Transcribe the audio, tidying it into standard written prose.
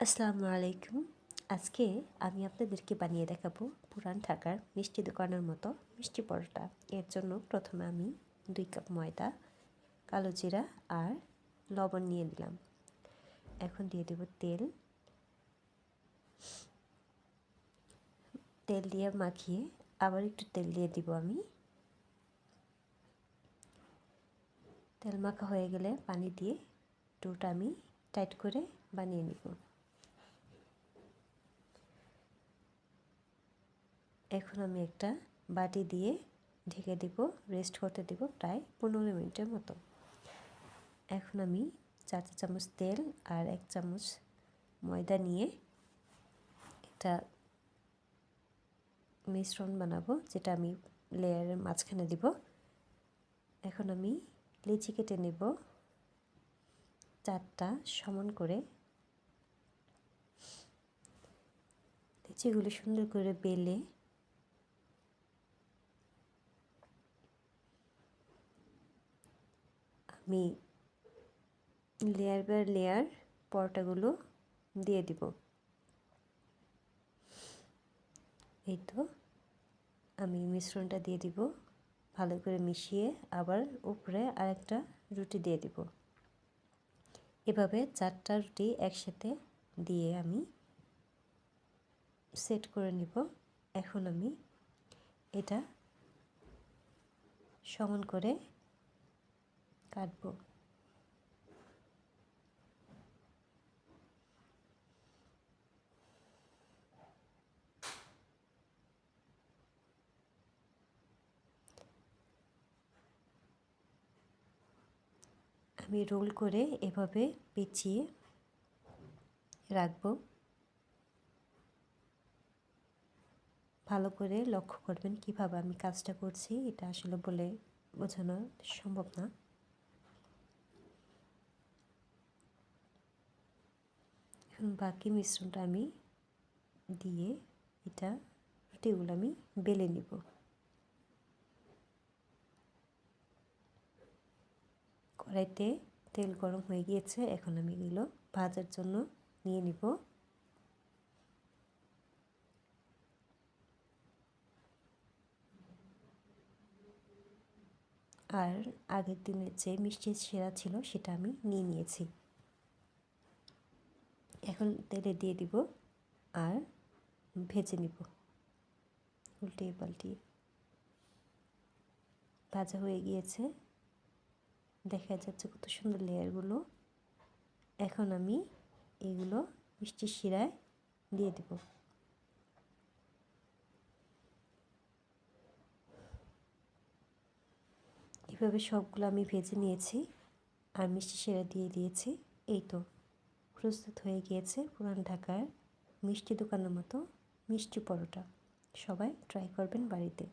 আসসালামু আলাইকুম। আজকে আমি আপনাদেরকে বানিয়ে দেখাবো পুরান ঢাকার মিষ্টি দোকানের মতো মিষ্টি পরোটা। এর জন্য প্রথমে আমি 2 কাপ ময়দা, কালো জিরা আর লবণ নিয়ে নিলাম। এখন দিয়ে দেব তেল। তেল দিয়ে মাখিয়ে আবার একটু তেল দিয়ে দিব আমি। তেল মাখা হয়ে গেলে পানি দিয়ে ডোটা আমি টাইট করে বানিয়ে নিব। এখন আমি একটা বাটি দিয়ে ঢেকে দেব, রেস্ট করতে দেব প্রায় 15 মিনিটের মতো। এখন আমি 4 চামচ তেল আর 1 চামচ ময়দা নিয়ে একটা মিশ্রণ বানাবো, যেটা আমি লেয়ারের মাঝখানে দিব। এখন আমি লিচি কেটে নেব 4টা সমান করে। লিচিগুলো সুন্দর করে বেলে আমি লেয়ার বাই লেয়ার পরোটাগুলো দিয়ে দিব। এই তো আমি মিশ্রণটা দিয়ে দিব, ভালো করে মিশিয়ে আবার উপরে আরেকটা রুটি দিয়ে দিব। এভাবে 4টা রুটি একসাথে দিয়ে আমি সেট করে নিব। এখন আমি এটা সমান করে কাটবো। আমি রোল করে এভাবে পেঁচিয়ে রাখবো। ভালো করে লক্ষ্য করবেন কিভাবে আমি কাজটা করছি, এটা আসলে বলে বোঝানো সম্ভব না। এখন বাকি মিশ্রণটা আমি দিয়ে এটা রুটিগুলো আমি বেলে নিব। কড়াইতে তেল গরম হয়ে গিয়েছে, এখন আমি এগুলো ভাজার জন্য নিয়ে নিব। আর আগের দিনের যে মিষ্টির শিরা ছিল সেটা আমি নিয়ে নিয়েছি। এখন তেলে দিয়ে দিব আর ভেজে নিব উল্টিয়ে পাল্টিয়ে। ভাজা হয়ে গিয়েছে, দেখা যাচ্ছে কত সুন্দর লেয়ারগুলো। এখন আমি এগুলো মিষ্টির শিরায় দিয়ে দেব। এভাবে সবগুলো আমি ভেজে নিয়েছি আর মিষ্টি শিরা দিয়ে দিয়েছি। এই তো প্রস্তুত হয়ে গিয়েছে পুরান ঢাকার মিষ্টি দোকানের মতো মিষ্টি পরোটা। সবাই ট্রাই করবেন বাড়িতে।